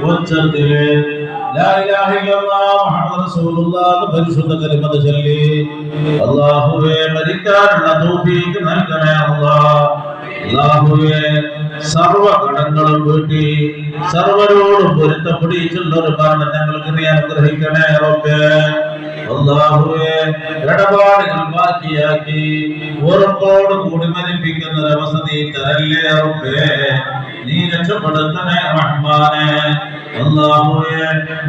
ഉച്ചത്തിലെ ലാ ഇലാഹ ഇല്ലല്ലാഹ് മുഹമ്മദ് റസൂലുള്ളാഹ് പരിശുദ്ധ കലിമത്ത് ചൊല്ലി അല്ലാഹുവേ മരിക്കാനുള്ള തൗഫീഖ് നൽകണേ അല്ലാഹ്. അല്ലാഹുവേ സർവ്വ കടങ്ങളും വീട്ടി സർവരോടും പൊരുത്തപ്പെടിച്ചുള്ള ഒരു മരണം ഞങ്ങൾക്ക് നീ അനുഗ്രഹിക്കണേ റബ്ബേ. അല്ലാഹുവേ ഇടപാടുകൾ ബാക്കിയാക്കി ഓർമ്മോട് കൂടി മരിപ്പിക്കുന്ന ഒരവസ്ഥ നീ തരല്ലേ റബ്ബേ. നീ രക്ഷപ്പെടുത്തണേ റഹ്മാനെ. അല്ലാഹുവേ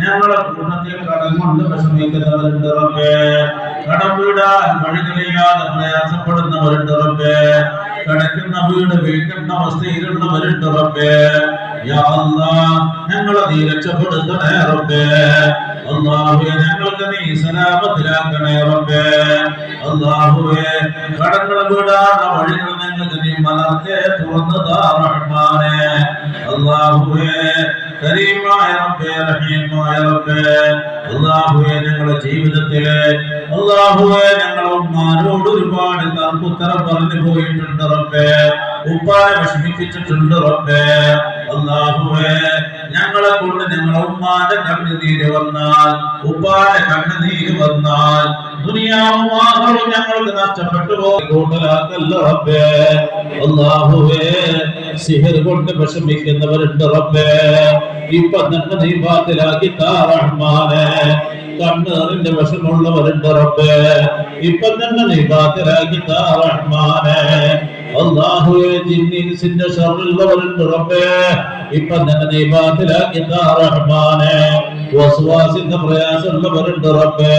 ഞങ്ങളെ കൂട്ടത്തിൽ കടം കൊണ്ട് വിഷമിക്കുന്നവരുണ്ട് റബ്ബേ. കടം വീടാൻ വഴികളില്ലാതെ പ്രയാസപ്പെടുന്നവരുണ്ട് റബ്ബേ. കിടക്കുന്ന വീട് വീഴ്ന്ന അവസ്ഥയിലുള്ളവരുണ്ട് റബ്ബേ. യാ അല്ലാഹ് ഞങ്ങളെ നീ രക്ഷപ്പെടുത്തണേ റബ്ബേ. അല്ലാഹുവേ ഞങ്ങൾക്ക് നീ സലാമത്തിലാക്കണേ റബ്ബേ. അല്ലാഹുവേ കടങ്ങൾ വീടാനുള്ള വഴികൾ ഞങ്ങൾക്ക് നീ മലർത്തെ തുറന്നതാ റഹ്മാനെ. അല്ലാഹുവേ കരീമായ റബ്ബേ റഹീമായ റബ്ബേ. അല്ലാഹുവേ ഞങ്ങളുടെ ജീവിതത്തിലെ അല്ലാഹുവേ ഞങ്ങളുടെ ഉമ്മാനോട് ഒരുപാട് തർക്കുത്തരം പറഞ്ഞു പോയിട്ടുണ്ട് റബ്ബേ. ഉപ്പാനെ വിഷമിപ്പിച്ചിട്ടുണ്ട് റബ്ബേ. അല്ലാഹുവേ ഞങ്ങളെ കൊണ്ട് ഞങ്ങളുടെ ഉമ്മാന്റെ കണ്ണുനീര് വന്നാൽ ഉപ്പാന്റെ കണ്ണുനീര് വന്നാൽ ദുനിയാവും ആഖിറവും ഞങ്ങൾക്ക് നഷ്ടപ്പെട്ടു കൂടുതലാക്കല്ല റബ്ബേ. അല്ലാഹുവേ സിഹർ കൊണ്ട് വിഷമിക്കുന്നവരുണ്ട് റബ്ബേ. ഇപ്പൊ തന്നെ നീ ബാത്തിലാക്കി താ റഹ്മാനെ. കണ്ണീറിന്റെ വിഷമുള്ളവരുണ്ട് റബ്ബേ. ഇപ്പൊ തന്നെ നീ ബാത്തിലാക്കി താ റഹ്മാനെ. അല്ലാഹുവേ ജിന്നിൻസിന്റെ ശർറുള്ളവരുണ്ട് റബ്ബേ. ഇപ്പൊ തന്നെ നീ ബാത്തിലാക്കി താ റഹ്മാനെ. വസ്വാസിന്റെ പ്രയാസമുള്ളവരുണ്ട് റബ്ബേ.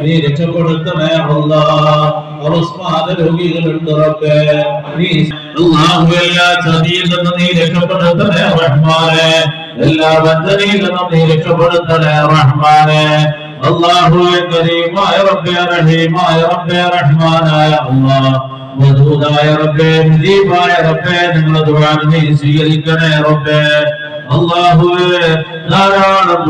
നീ രക്ഷപ്പെടുത്തണേ അല്ലാഹ്. അവസ്മാന രോഗികളുണ്ട് റബ്ബേ. നീ അല്ലാഹു എല്ലാ ചതിയിൽ നിന്ന് നീ രക്ഷപ്പെടുത്തണേ റഹ്മാനെ. എല്ലാ വഞ്ചനയിൽ നിന്നും നീ രക്ഷപ്പെടുത്തണേ റഹ്മാനെ. അല്ലാഹുവേ കരീമായ റബ്ബേ റഹീമായ റബ്ബേ റഹ്മാനായ അല്ലാഹ് വദൂദായ റബ്ബേ മുജീബായ റബ്ബേ ഞങ്ങളുടെ ദുആ നീ സ്വീകരിക്കണേ റബ്ബേ. അല്ലാഹുവേ ധാരാളം